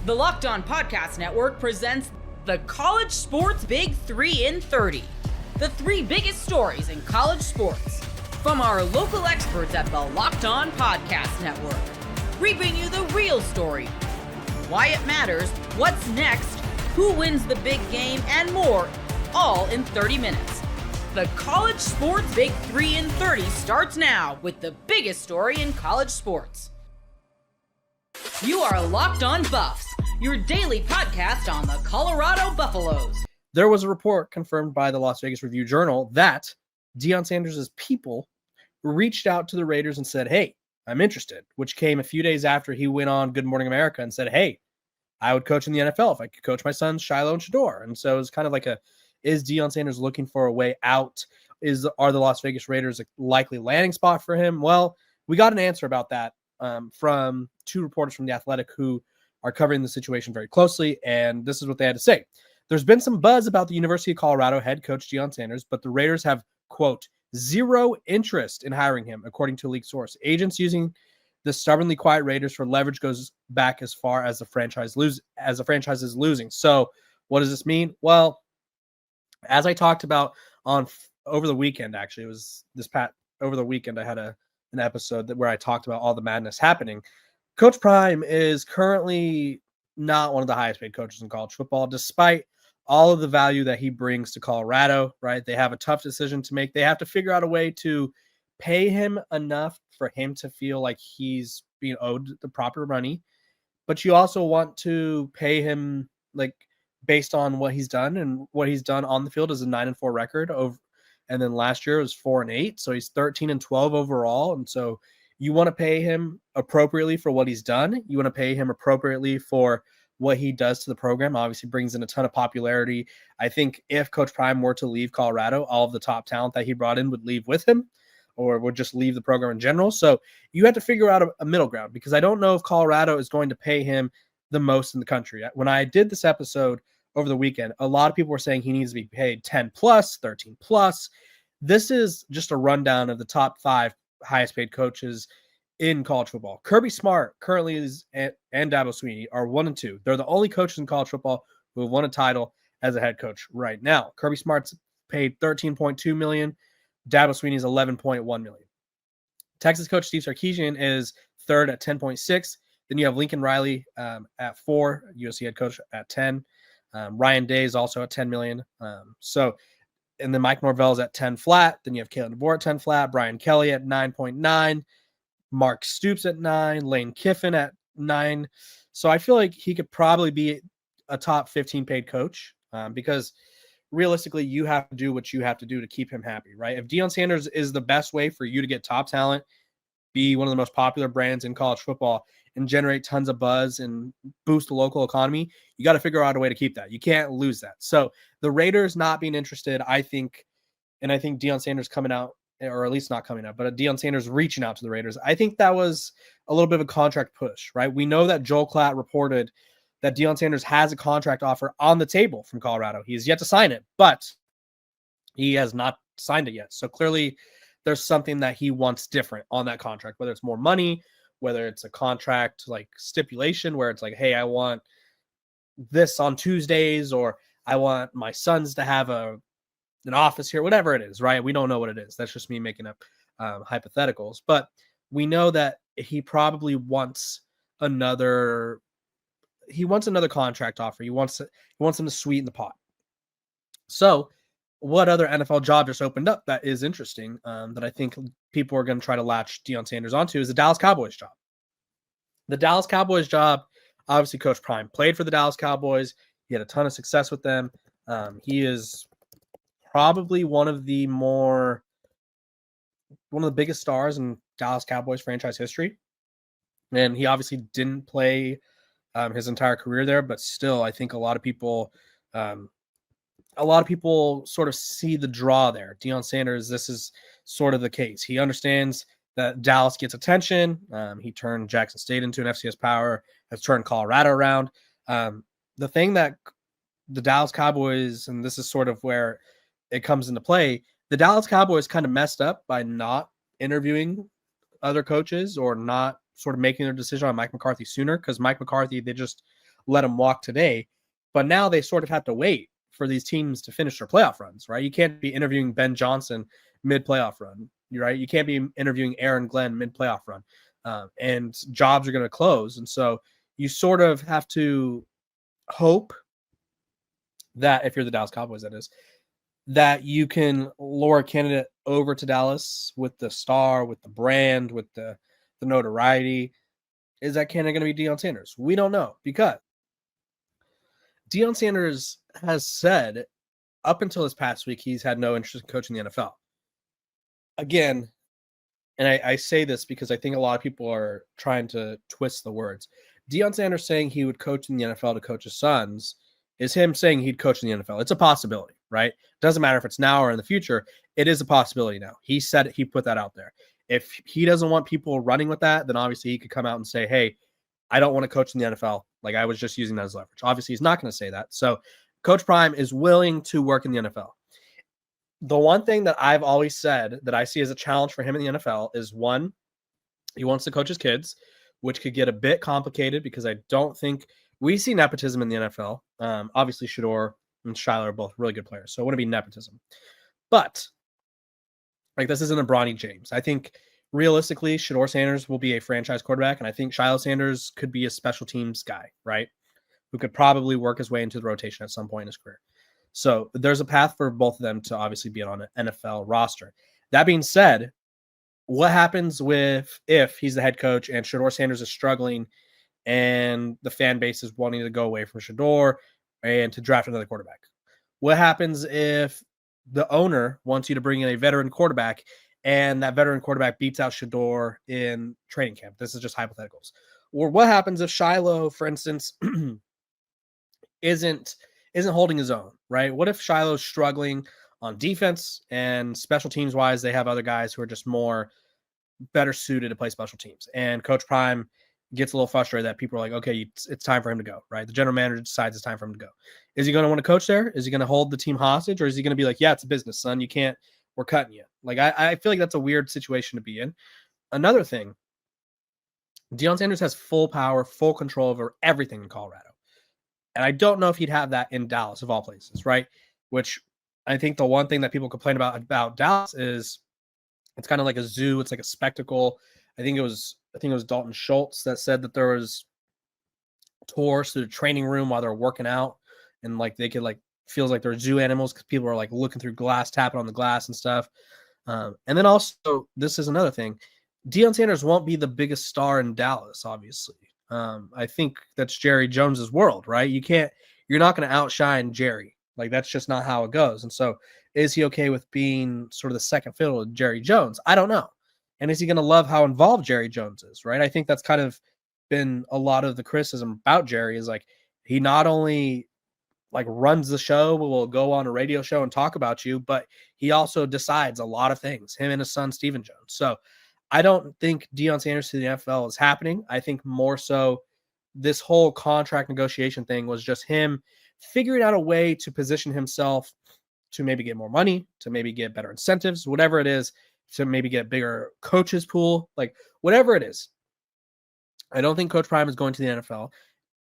The Locked On Podcast Network presents the College Sports Big 3 in 30. The three biggest stories in college sports. From our local experts at the Locked On Podcast Network. Bringing you the real story. Why it matters, what's next, who wins the big game, and more, all in 30 minutes. The College Sports Big 3 in 30 starts now with the biggest story in college sports. You are Locked On Buffs, your daily podcast on the Colorado Buffaloes. There was a report confirmed by the Las Vegas Review-Journal that Deion Sanders' people reached out to the Raiders and said, hey, I'm interested, which came a few days after he went on Good Morning America and said, hey, I would coach in the NFL if I could coach my sons Shiloh and Shador. And so it was kind of like is Deion Sanders looking for a way out? Are the Las Vegas Raiders a likely landing spot for him? Well, we got an answer about that from two reporters from The Athletic who are covering the situation very closely, and this is what they had to say. There's been some buzz about the University of Colorado head coach Deion Sanders, but the Raiders have, quote, zero interest in hiring him, according to a leaked source. Agents using the stubbornly quiet Raiders for leverage goes back as far as the franchise is losing. So what does this mean? Well, as I talked about over the weekend, actually, it was over the weekend, I had an episode where I talked about all the madness happening. Coach Prime is currently not one of the highest paid coaches in college football, despite all of the value that he brings to Colorado, right? They have a tough decision to make. They have to figure out a way to pay him enough for him to feel like he's being owed the proper money. But you also want to pay him like based on what he's done, and what he's done on the field is a 9-4 record over. And then last year was 4-8. So he's 13-12 overall. And so you want to pay him appropriately for what he's done. You want to pay him appropriately for what he does to the program. Obviously brings in a ton of popularity. I think if Coach Prime were to leave Colorado, all of the top talent that he brought in would leave with him, or would just leave the program in general. So you have to figure out a middle ground, because I don't know if Colorado is going to pay him the most in the country. When I did this episode over the weekend, a lot of people were saying he needs to be paid 10 plus, 13 plus. This is just a rundown of the top 5 highest paid coaches in college football. Kirby Smart currently and Dabo Swinney are 1 and 2. They're the only coaches in college football who have won a title as a head coach right now. Kirby Smart's paid $13.2 million. Dabo Swinney is $11.1 million. Texas coach Steve Sarkisian is third at 10.6. Then you have Lincoln Riley at 4, USC head coach at 10. Ryan Day is also at $10 million. And then Mike Norvell is at 10 flat. Then you have Kalen DeBoer at 10 flat. Brian Kelly at 9.9. Mark Stoops at 9. Lane Kiffin at 9. So I feel like he could probably be a top 15 paid coach because realistically, you have to do what you have to do to keep him happy, right? If Deion Sanders is the best way for you to get top talent, be one of the most popular brands in college football, and generate tons of buzz and boost the local economy, you got to figure out a way to keep that. You can't lose that. So the Raiders not being interested, I think Deion Sanders coming out, or at least not coming out, but Deion Sanders reaching out to the Raiders, I think that was a little bit of a contract push, right? We know that Joel Klatt reported that Deion Sanders has a contract offer on the table from Colorado. He has yet to sign it, but he has not signed it yet. So clearly there's something that he wants different on that contract, whether it's more money, whether it's a contract like stipulation where it's like, hey, I want this on Tuesdays, or I want my sons to have an office here, whatever it is, right? We don't know what it is. That's just me making up hypotheticals. But we know that he probably wants another contract offer. He wants him to sweeten the pot. So what other NFL job just opened up that is interesting that I think people are going to try to latch Deion Sanders onto is the Dallas Cowboys job. The Dallas Cowboys job, obviously Coach Prime played for the Dallas Cowboys. He had a ton of success with them. He is probably one of the biggest stars in Dallas Cowboys franchise history. And he obviously didn't play his entire career there, but still, I think a lot of people sort of see the draw there. Deion Sanders, this is sort of the case. He understands that Dallas gets attention. He turned Jackson State into an FCS power, has turned Colorado around. The thing that the Dallas Cowboys, and this is sort of where it comes into play, the Dallas Cowboys kind of messed up by not interviewing other coaches or not sort of making their decision on Mike McCarthy sooner, because Mike McCarthy, they just let him walk today. But now they sort of have to wait for these teams to finish their playoff runs, right? You can't be interviewing Ben Johnson mid-playoff run, right? You can't be interviewing Aaron Glenn mid-playoff run. And jobs are going to close. And so you sort of have to hope that, if you're the Dallas Cowboys, that is, that you can lure a candidate over to Dallas with the star, with the brand, with the notoriety. Is that candidate going to be Deion Sanders? We don't know, because Deion Sanders has said up until this past week he's had no interest in coaching the NFL. Again, and I say this because I think a lot of people are trying to twist the words. Deion Sanders saying he would coach in the NFL to coach his sons is him saying he'd coach in the NFL. It's a possibility, right? Doesn't matter if it's now or in the future. It is a possibility now. He said it, he put that out there. If he doesn't want people running with that, then obviously he could come out and say, hey, I don't want to coach in the NFL. Like, I was just using that as leverage. Obviously, he's not going to say that. So Coach Prime is willing to work in the NFL. The one thing that I've always said that I see as a challenge for him in the NFL is, one, he wants to coach his kids, which could get a bit complicated because I don't think we see nepotism in the NFL. Obviously, Shador and Shiloh are both really good players, so it wouldn't be nepotism. But like, this isn't a Bronny James. I think realistically, Shador Sanders will be a franchise quarterback, and I think Shiloh Sanders could be a special teams guy, right? Who could probably work his way into the rotation at some point in his career. So there's a path for both of them to obviously be on an NFL roster. That being said, what happens if he's the head coach and Shador Sanders is struggling and the fan base is wanting to go away from Shador and to draft another quarterback? What happens if the owner wants you to bring in a veteran quarterback and that veteran quarterback beats out Shador in training camp? This is just hypotheticals. Or what happens if Shiloh, for instance, isn't holding his own, right? What if Shiloh's struggling on defense and special teams wise, they have other guys who are just better suited to play special teams, and Coach Prime gets a little frustrated that people are like, okay, it's time for him to go, right? The general manager decides it's time for him to go. Is he going to want to coach there? Is he going to hold the team hostage, or is he going to be like, yeah, it's a business, son. You can't, we're cutting you. Like, I feel like that's a weird situation to be in. Another thing, Deion Sanders has full power, full control over everything in Colorado. And I don't know if he'd have that in Dallas, of all places, right? Which I think the one thing that people complain about Dallas is it's kind of like a zoo. It's like a spectacle. I think it was Dalton Schultz that said that there was tours to the training room while they're working out, and like they could like feels like they're zoo animals because people are like looking through glass, tapping on the glass and stuff. And then also, this is another thing. Deion Sanders won't be the biggest star in Dallas, obviously. I think that's Jerry Jones's world, right? You're not going to outshine Jerry. Like, that's just not how it goes. And so is he okay with being sort of the second fiddle to Jerry Jones? I don't know. And is he going to love how involved Jerry Jones is, right? I think that's kind of been a lot of the criticism about Jerry, is like, he not only like runs the show, will go on a radio show and talk about you, but he also decides a lot of things, him and his son, Stephen Jones. So I don't think Deion Sanders to the NFL is happening. I think more so this whole contract negotiation thing was just him figuring out a way to position himself to maybe get more money, to maybe get better incentives, whatever it is, to maybe get a bigger coaches pool, like whatever it is. I don't think Coach Prime is going to the NFL.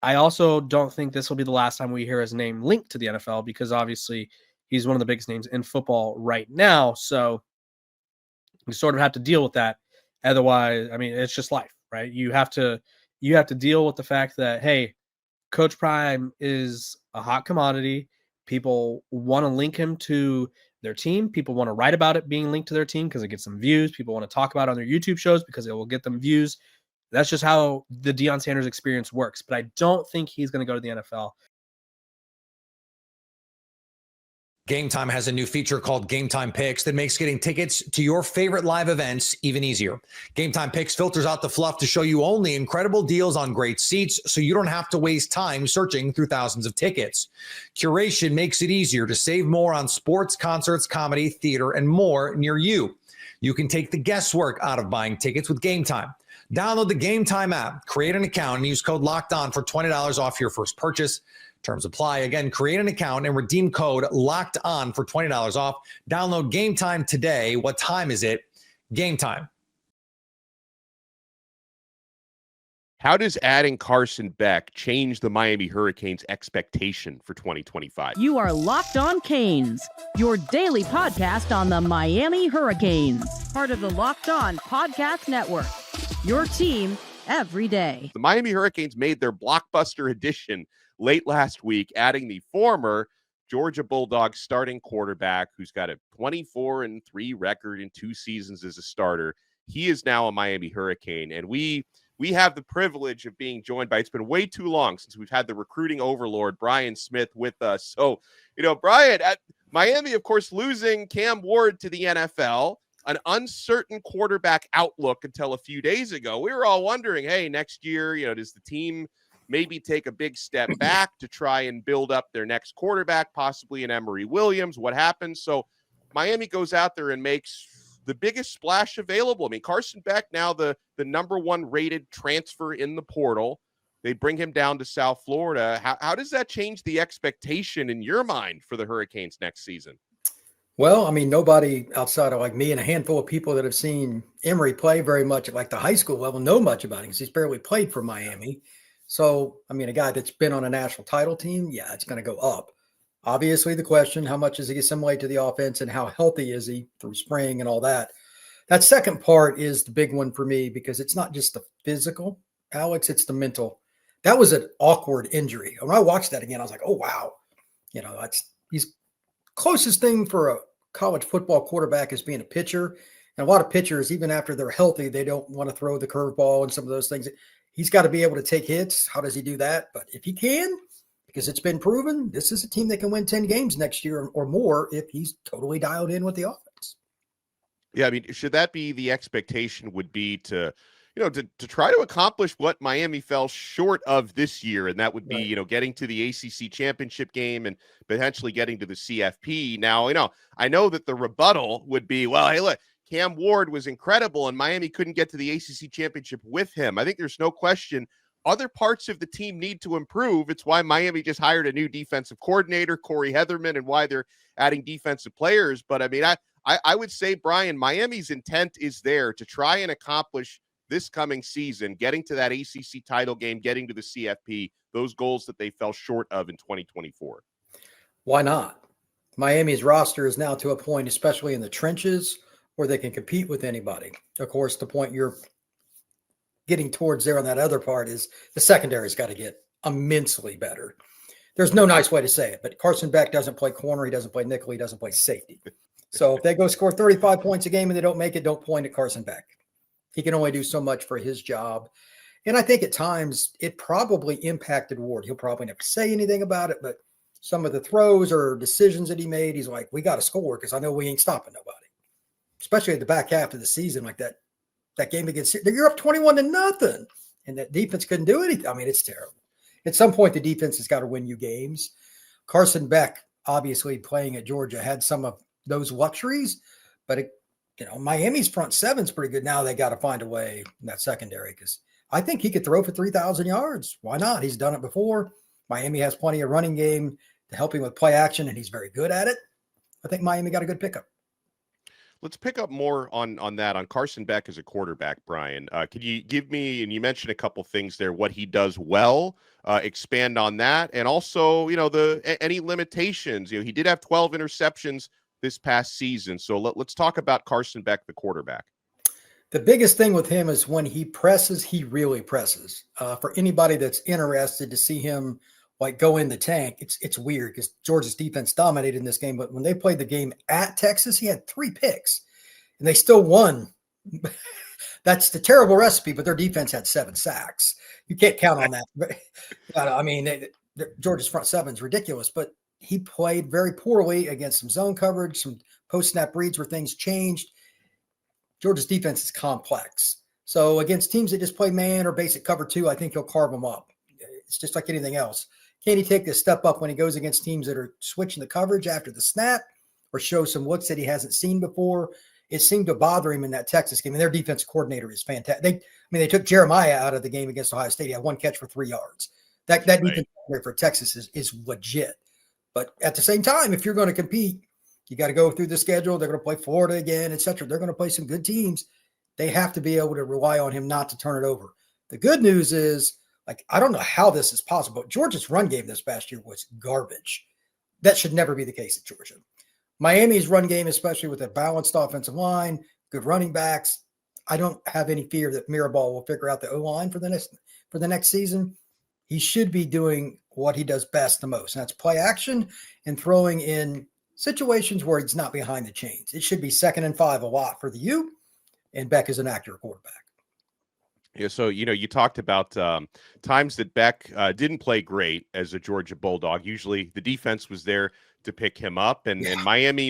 I also don't think this will be the last time we hear his name linked to the NFL, because obviously he's one of the biggest names in football right now. So you sort of have to deal with that. Otherwise, I mean, it's just life, right? You have to deal with the fact that, hey, Coach Prime is a hot commodity. People want to link him to their team. People want to write about it being linked to their team because it gets them views. People want to talk about it on their YouTube shows because it will get them views. That's just how the Deion Sanders experience works. But I don't think he's going to go to the NFL. Gametime has a new feature called Gametime Picks that makes getting tickets to your favorite live events even easier. Gametime Picks filters out the fluff to show you only incredible deals on great seats, so you don't have to waste time searching through thousands of tickets. Curation makes it easier to save more on sports, concerts, comedy, theater, and more near you. You can take the guesswork out of buying tickets with Gametime. Download the Gametime app, create an account, and use code LOCKEDON for $20 off your first purchase. Terms apply. Again, create an account and redeem code LOCKEDON for $20 off. Download Gametime today. What time is it? Gametime. How does adding Carson Beck change the Miami Hurricanes' expectation for 2025? You are Locked On Canes, your daily podcast on the Miami Hurricanes, part of the Locked On Podcast Network, your team every day. The Miami Hurricanes made their blockbuster addition late last week, adding the former Georgia Bulldogs starting quarterback who's got a 24-3 record in 2 seasons as a starter. He is now a Miami Hurricane, and we have the privilege of being joined by, it's been way too long since we've had the recruiting overlord, Brian Smith, with us. So, Brian, at Miami, of course, losing Cam Ward to the NFL, an uncertain quarterback outlook until a few days ago. We were all wondering, hey, next year, does the team maybe take a big step back to try and build up their next quarterback, possibly an Emory Williams? What happens? So Miami goes out there and makes the biggest splash available. I mean, Carson Beck, now the number 1 rated transfer in the portal. They bring him down to South Florida. How does that change the expectation in your mind for the Hurricanes next season? Well, I mean, nobody outside of like me and a handful of people that have seen Emory play very much at like the high school level know much about him because he's barely played for Miami. So, I mean, a guy that's been on a national title team, yeah, it's going to go up. Obviously, the question, how much does he assimilate to the offense and how healthy is he through spring and all that? That second part is the big one for me because it's not just the physical, Alex, it's the mental. That was an awkward injury. When I watched that again, I was like, oh, wow. He's closest thing for a college football quarterback is being a pitcher. And a lot of pitchers, even after they're healthy, they don't want to throw the curveball and some of those things. He's got to be able to take hits. How does he do that? But if he can, because it's been proven, this is a team that can win 10 games next year or more if he's totally dialed in with the offense. Yeah, I mean, should that be the expectation would be to try to accomplish what Miami fell short of this year, and that would be, Right. Getting to the ACC championship game and potentially getting to the CFP. Now, I know that the rebuttal would be, well, hey, look, Cam Ward was incredible and Miami couldn't get to the ACC championship with him. I think there's no question other parts of the team need to improve. It's why Miami just hired a new defensive coordinator, Corey Heatherman, and why they're adding defensive players. But I mean, I would say, Brian, Miami's intent is there to try and accomplish this coming season, getting to that ACC title game, getting to the CFP, those goals that they fell short of in 2024. Why not? Miami's roster is now to a point, especially in the trenches, where they can compete with anybody. Of course, the point you're getting towards there on that other part is the secondary's got to get immensely better. There's no nice way to say it, but Carson Beck doesn't play corner. He doesn't play nickel. He doesn't play safety. So if they go score 35 points a game and they don't make it, don't point at Carson Beck. He can only do so much for his job. And I think at times it probably impacted Ward. He'll probably never say anything about it, but some of the throws or decisions that he made, he's like, we got to score because I know we ain't stopping nobody. Especially at the back half of the season, like that game against, you're up 21-0, and that defense couldn't do anything. I mean, it's terrible. At some point, the defense has got to win you games. Carson Beck, obviously playing at Georgia, had some of those luxuries, but Miami's front seven's pretty good. Now they got to find a way in that secondary because I think he could throw for 3,000 yards. Why not? He's done it before. Miami has plenty of running game to help him with play action, and he's very good at it. I think Miami got a good pickup. Let's pick up more on that, on Carson Beck as a quarterback, Brian. Could you give me, and you mentioned a couple things there, what he does well, expand on that, and also, any limitations. He did have 12 interceptions this past season. So let's talk about Carson Beck, the quarterback. The biggest thing with him is when he presses, he really presses. For anybody that's interested to see him like go in the tank, it's weird because Georgia's defense dominated in this game. But when they played the game at Texas, he had 3 picks and they still won. That's the terrible recipe, but their defense had 7 sacks. You can't count on that. I mean, Georgia's front seven is ridiculous, but he played very poorly against some zone coverage, some post-snap reads where things changed. Georgia's defense is complex. So against teams that just play man or basic cover 2, I think he'll carve them up. It's just like anything else. Can he take this step up when he goes against teams that are switching the coverage after the snap or show some looks that he hasn't seen before? It seemed to bother him in that Texas game. And their defensive coordinator is fantastic. They took Jeremiah out of the game against Ohio State. He had 1 catch for 3 yards. That right. Defense for Texas is legit. But at the same time, if you're going to compete, you got to go through the schedule. They're going to play Florida again, et cetera. They're going to play some good teams. They have to be able to rely on him not to turn it over. The good news is, like, I don't know how this is possible. Georgia's run game this past year was garbage. That should never be the case at Georgia. Miami's run game, especially with a balanced offensive line, good running backs, I don't have any fear that Mirabal will figure out the O-line for the next season. He should be doing what he does best the most, and that's play action and throwing in situations where he's not behind the chains. It should be 2nd and 5 a lot for the U, and Beck is an accurate quarterback. Yeah, so, you talked about times that Beck didn't play great as a Georgia Bulldog. Usually the defense was there to pick him up, and Miami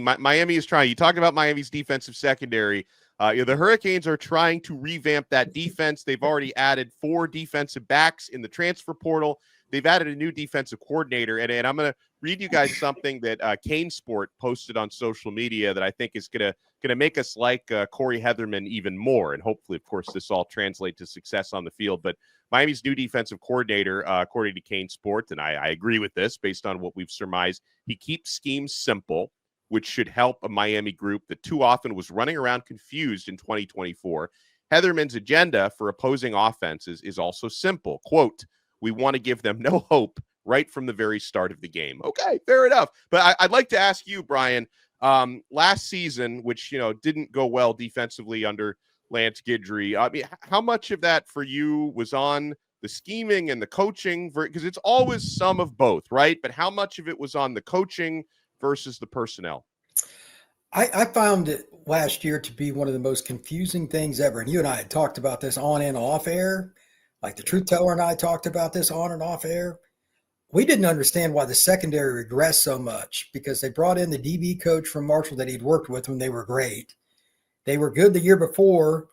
is trying. You talk about Miami's defensive secondary. The Hurricanes are trying to revamp that defense. They've already added 4 defensive backs in the transfer portal. They've added a new defensive coordinator, and I'm going to read you guys something that Kane Sport posted on social media that I think is going to make us like Corey Heatherman even more. And hopefully, of course, this all translates to success on the field. But Miami's new defensive coordinator, according to Kane Sport, and I agree with this based on what we've surmised, he keeps schemes simple, which should help a Miami group that too often was running around confused in 2024. Heatherman's agenda for opposing offenses is also simple. Quote, "We want to give them no hope right from the very start of the game." Okay, fair enough. But I'd like to ask you, Brian, last season, which, didn't go well defensively under Lance Guidry. I mean, how much of that for you was on the scheming and the coaching? Because it's always some of both, right? But how much of it was on the coaching versus the personnel? I found it last year to be one of the most confusing things ever. And you and I had talked about this on and off air. Like the truth teller and I talked about this on and off air. We didn't understand why the secondary regressed so much because they brought in the DB coach from Marshall that he'd worked with when they were great. They were good the year before,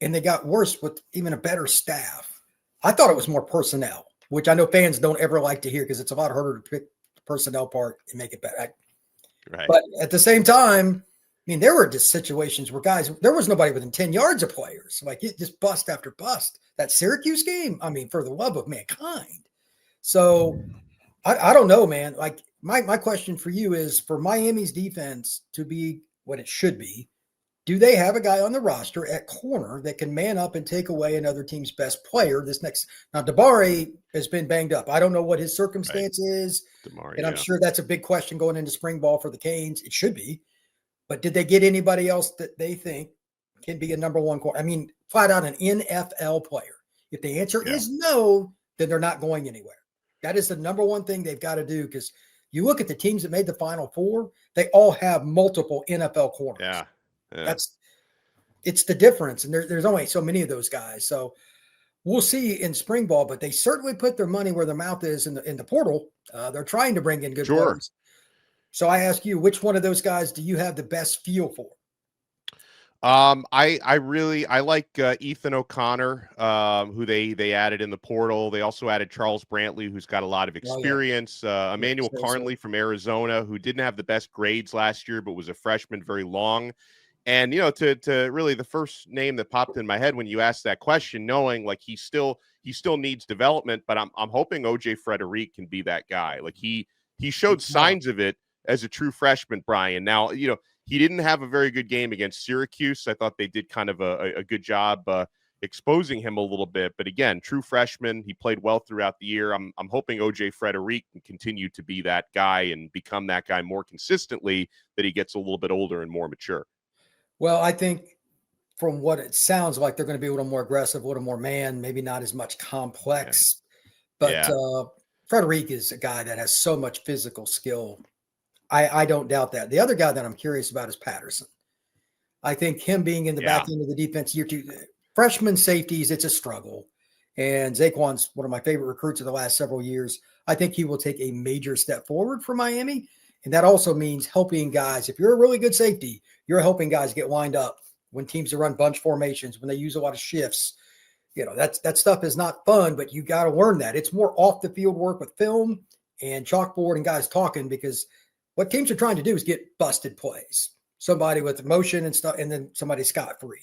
and they got worse with even a better staff. I thought it was more personnel, which I know fans don't ever like to hear because it's a lot harder to pick the personnel part and make it better. Right. But at the same time, I mean, there were just situations where there was nobody within 10 yards of players. Like, it just bust after bust. That Syracuse game, I mean, for the love of mankind. So I don't know, man. Like, my question for you is, for Miami's defense to be what it should be, do they have a guy on the roster at corner that can man up and take away another team's best player this next? Now, Dabari has been banged up. I don't know what his circumstance is. Damari, and I'm sure that's a big question going into spring ball for the Canes. It should be. But did they get anybody else that they think can be a number one corner? I mean, flat out an NFL player. If the answer is no, then they're not going anywhere. That is the number one thing they've got to do, because you look at the teams that made the Final Four, they all have multiple NFL corners. Yeah. It's the difference. And there's only so many of those guys. So we'll see in spring ball, but they certainly put their money where their mouth is in the portal. They're trying to bring in good players. So I ask you, which one of those guys do you have the best feel for? I like Ethan O'Connor, who they added in the portal. They also added Charles Brantley, who's got a lot of experience. Emmanuel Carnley from Arizona, who didn't have the best grades last year, but was a freshman very long. And, to really the first name that popped in my head when you asked that question, knowing like he still needs development, but I'm hoping OJ Frederick can be that guy. Like he showed signs of it as a true freshman, Brian. Now, he didn't have a very good game against Syracuse. I thought they did kind of a good job exposing him a little bit. But again, true freshman, he played well throughout the year. I'm hoping OJ Frederick can continue to be that guy and become that guy more consistently, that he gets a little bit older and more mature. Well, I think from what it sounds like, they're going to be a little more aggressive, a little more man, maybe not as much complex. But Frederick is a guy that has so much physical skill. I don't doubt that. The other guy that I'm curious about is Patterson. I think him being in the back end of the defense year two, freshman safeties, it's a struggle. And Zaquan's one of my favorite recruits of the last several years. I think he will take a major step forward for Miami. And that also means helping guys. If you're a really good safety, you're helping guys get lined up when teams run bunch formations, when they use a lot of shifts. That stuff is not fun, but you got to learn that. It's more off the field work with film and chalkboard and guys talking, because what teams are trying to do is get busted plays. Somebody with motion and stuff, and then somebody scot-free.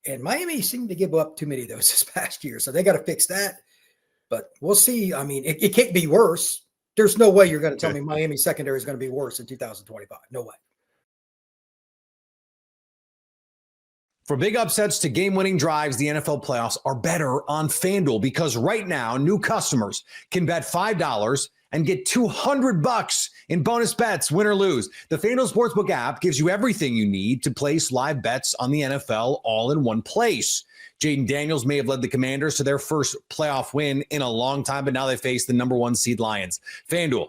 And Miami seemed to give up too many of those this past year, so they got to fix that. But we'll see. I mean, it can't be worse. There's no way you're going to tell me Miami secondary is going to be worse in 2025. No way. For big upsets to game-winning drives, the NFL playoffs are better on FanDuel because right now, new customers can bet $5 and get $200 in bonus bets, win or lose. The FanDuel Sportsbook app gives you everything you need to place live bets on the NFL all in one place. Jaden Daniels may have led the Commanders to their first playoff win in a long time, but now they face the number 1 seed Lions. FanDuel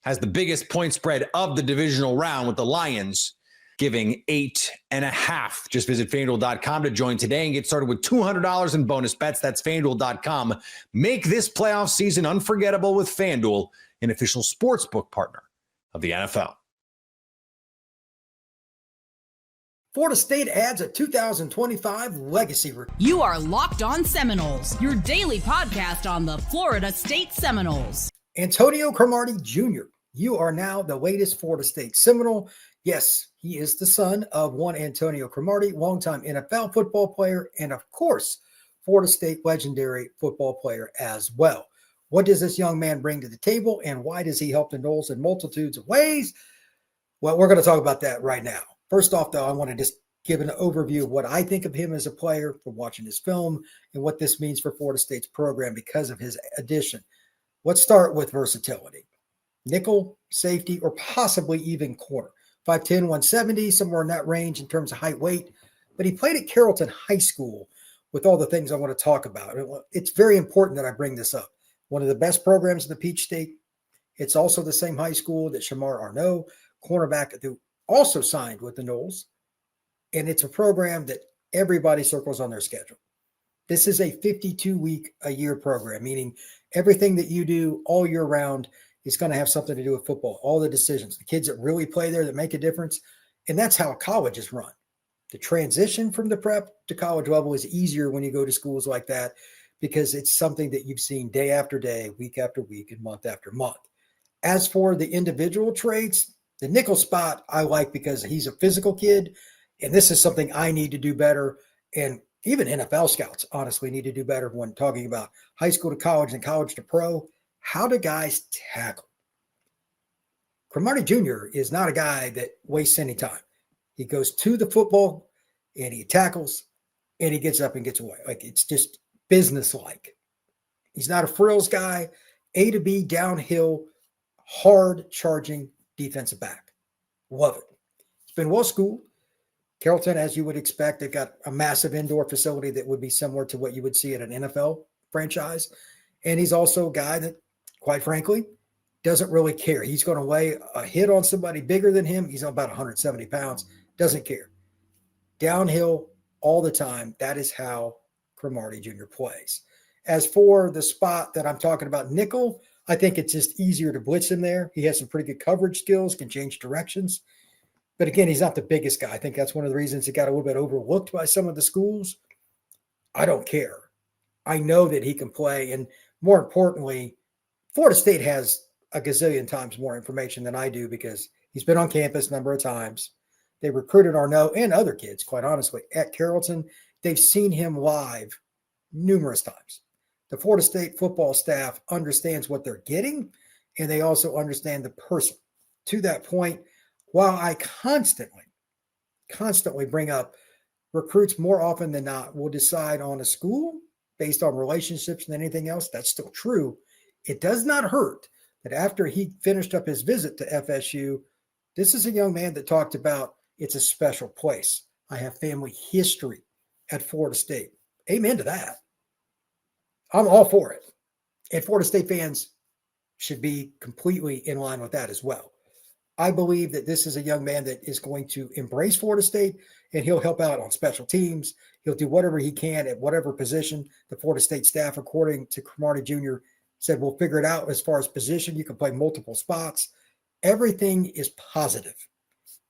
has the biggest point spread of the divisional round with the Lions giving 8.5. Just visit FanDuel.com to join today and get started with $200 in bonus bets. That's FanDuel.com. Make this playoff season unforgettable with FanDuel, an official sportsbook partner of the NFL. Florida State adds a 2025 legacy recruit. You are Locked On Seminoles, your daily podcast on the Florida State Seminoles. Antonio Cromartie Jr., you are now the latest Florida State Seminole. Yes, he is the son of one Antonio Cromartie, longtime NFL football player, and of course, Florida State legendary football player as well. What does this young man bring to the table, and why does he help the Noles in multitudes of ways? Well, we're going to talk about that right now. First off, though, I want to just give an overview of what I think of him as a player from watching his film and what this means for Florida State's program because of his addition. Let's start with versatility. Nickel, safety, or possibly even corner. 5'10", 170, somewhere in that range in terms of height, weight. But he played at Carrollton High School with all the things I want to talk about. It's very important that I bring this up. One of the best programs in the Peach State. It's also the same high school that Shamar Arnaud, cornerback, who also signed with the Noles. And it's a program that everybody circles on their schedule. This is a 52-week-a-year program, meaning everything that you do all year round is going to have something to do with football, all the decisions, the kids that really play there that make a difference. And that's how college is run. The transition from the prep to college level is easier when you go to schools like that because it's something that you've seen day after day, week after week, and month after month. As for the individual traits, the nickel spot I like because he's a physical kid, and this is something I need to do better. And even NFL scouts honestly need to do better when talking about high school to college and college to pro. How do guys tackle? Cromartie Jr. is not a guy that wastes any time. He goes to the football and he tackles and he gets up and gets away. Like, it's just business-like. He's not a frills guy. A to B, downhill, hard charging defensive back. Love it. He's been well schooled. Carrollton, as you would expect, they've got a massive indoor facility that would be similar to what you would see at an NFL franchise. And he's also a guy that, quite frankly, doesn't really care. He's going to lay a hit on somebody bigger than him. He's about 170 pounds. Doesn't care. Downhill all the time. That is how Cromartie Jr. plays. As for the spot that I'm talking about, nickel, I think it's just easier to blitz him there. He has some pretty good coverage skills, can change directions. But again, he's not the biggest guy. I think that's one of the reasons he got a little bit overlooked by some of the schools. I don't care. I know that he can play. And more importantly, Florida State has a gazillion times more information than I do because he's been on campus a number of times. They recruited Arnaud and other kids, quite honestly, at Carrollton. They've seen him live numerous times. The Florida State football staff understands what they're getting, and they also understand the person. To that point, while I constantly bring up recruits more often than not will decide on a school based on relationships than anything else, that's still true. It does not hurt that after he finished up his visit to FSU, this is a young man that talked about it's a special place. I have family history at Florida State. Amen to that. I'm all for it. And Florida State fans should be completely in line with that as well. I believe that this is a young man that is going to embrace Florida State, and he'll help out on special teams. He'll do whatever he can at whatever position. The Florida State staff, according to Cromartie Jr., said, we'll figure it out as far as position. You can play multiple spots. Everything is positive.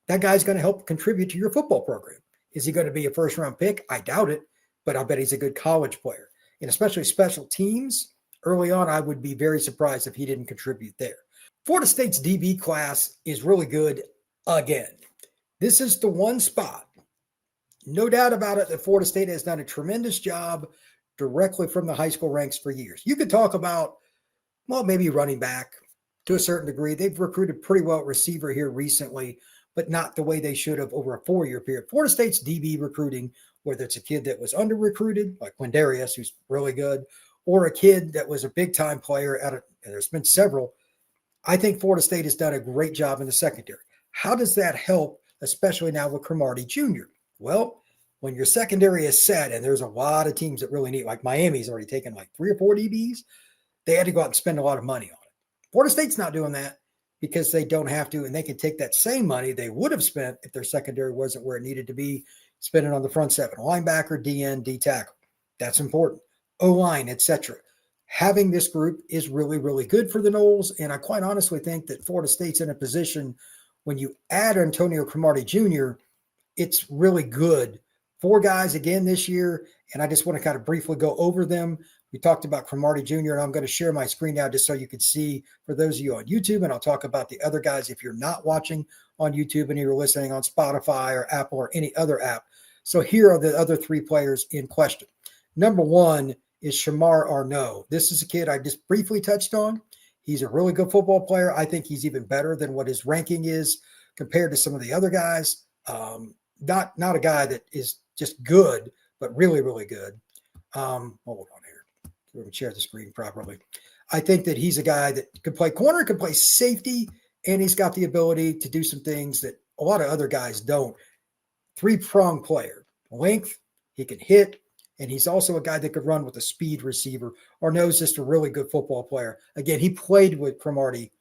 That guy's going to help contribute to your football program. Is he going to be a first-round pick? I doubt it, but I bet he's a good college player. And especially special teams, early on, I would be very surprised if he didn't contribute there. Florida State's DB class is really good again. This is the one spot, no doubt about it, that Florida State has done a tremendous job directly from the high school ranks for years. You could talk about, well, maybe running back to a certain degree. They've recruited pretty well receiver here recently, but not the way they should have over a 4-year period. Florida State's DB recruiting whether it's a kid that was under recruited, like Quindarius, who's really good, or a kid that was a big time player and there's been several. I think Florida State has done a great job in the secondary. How does that help, especially now with Cromartie Jr.? Well, when your secondary is set, and there's a lot of teams that really need, like Miami's already taken like 3 or 4 DBs, they had to go out and spend a lot of money on it. Florida State's not doing that because they don't have to, and they can take that same money they would have spent if their secondary wasn't where it needed to be, spend it on the front seven, linebacker, DN, D tackle. That's important. O-line, etc. Having this group is really, really good for the Noles, and I quite honestly think that Florida State's in a position when you add Antonio Cromartie Jr., it's really good. 4 guys again this year, and I just want to kind of briefly go over them. We talked about Cromartie Jr., and I'm going to share my screen now just so you can see for those of you on YouTube, and I'll talk about the other guys if you're not watching on YouTube and you're listening on Spotify or Apple or any other app. So here are the other 3 players in question. Number 1 is Shamar Arnaud. This is a kid I just briefly touched on. He's a really good football player. I think he's even better than what his ranking is compared to some of the other guys. Not a guy that is just good, but really, really good. Hold on here. Let me share the screen properly. I think that he's a guy that could play corner, could play safety, and he's got the ability to do some things that a lot of other guys don't. 3-pronged player. Length, he can hit, and he's also a guy that could run with a speed receiver. Arnaud's just a really good football player. Again, he played with Cromartie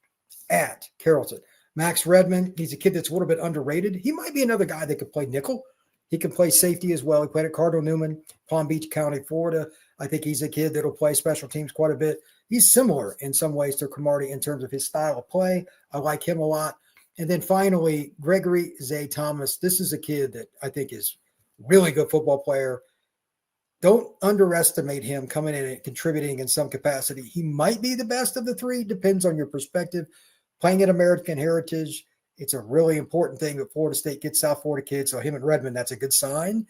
at Carrollton. Max Redmond, he's a kid that's a little bit underrated. He might be another guy that could play nickel. He can play safety as well. He played at Cardinal Newman, Palm Beach County, Florida. I think he's a kid that'll play special teams quite a bit. He's similar in some ways to Cromartie in terms of his style of play. I like him a lot. And then finally, Gregory Zay Thomas. This is a kid that I think is really good football player. Don't underestimate him coming in and contributing in some capacity. He might be the best of the 3, depends on your perspective. Playing at American Heritage, it's a really important thing that Florida State gets South Florida kids. So him and Redmond, that's a good sign.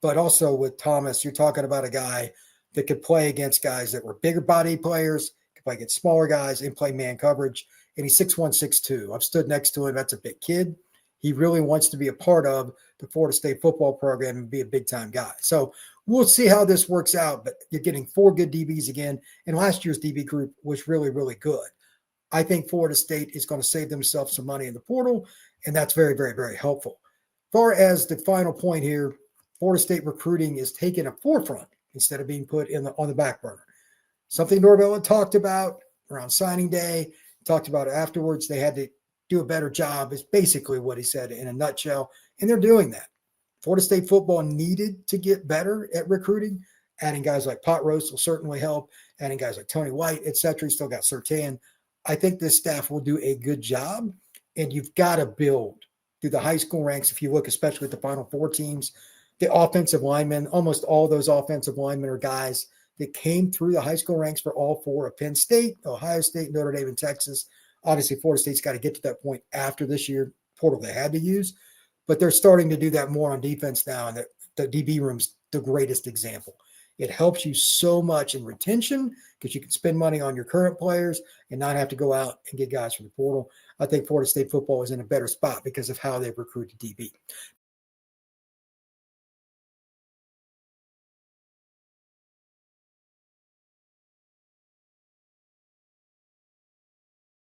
But also with Thomas, you're talking about a guy that could play against guys that were bigger body players, could play against smaller guys and play man coverage. And he's 6'1", 6'2". I've stood next to him. That's a big kid. He really wants to be a part of the Florida State football program and be a big-time guy. So we'll see how this works out, but you're getting 4 good DBs again, and last year's DB group was really, really good. I think Florida State is going to save themselves some money in the portal, and that's very, very, very helpful. As far as the final point here, Florida State recruiting is taking a forefront instead of being put on the back burner. Something Norvell had talked about around signing day, talked about it afterwards. They had to do a better job is basically what he said in a nutshell, and they're doing that. Florida State football needed to get better at recruiting. Adding guys like Pot Roast will certainly help. Adding guys like Tony White, et cetera. Still got Surtain. I think this staff will do a good job, and you've got to build through the high school ranks. If you look, especially at the Final Four teams, the offensive linemen, almost all those offensive linemen are guys that came through the high school ranks for all 4 of Penn State, Ohio State, Notre Dame, and Texas. Obviously, Florida State's got to get to that point after this year portal they had to use, but they're starting to do that more on defense now, and the DB room's the greatest example. It helps you so much in retention because you can spend money on your current players and not have to go out and get guys from the portal. I think Florida State football is in a better spot because of how they've recruited DB.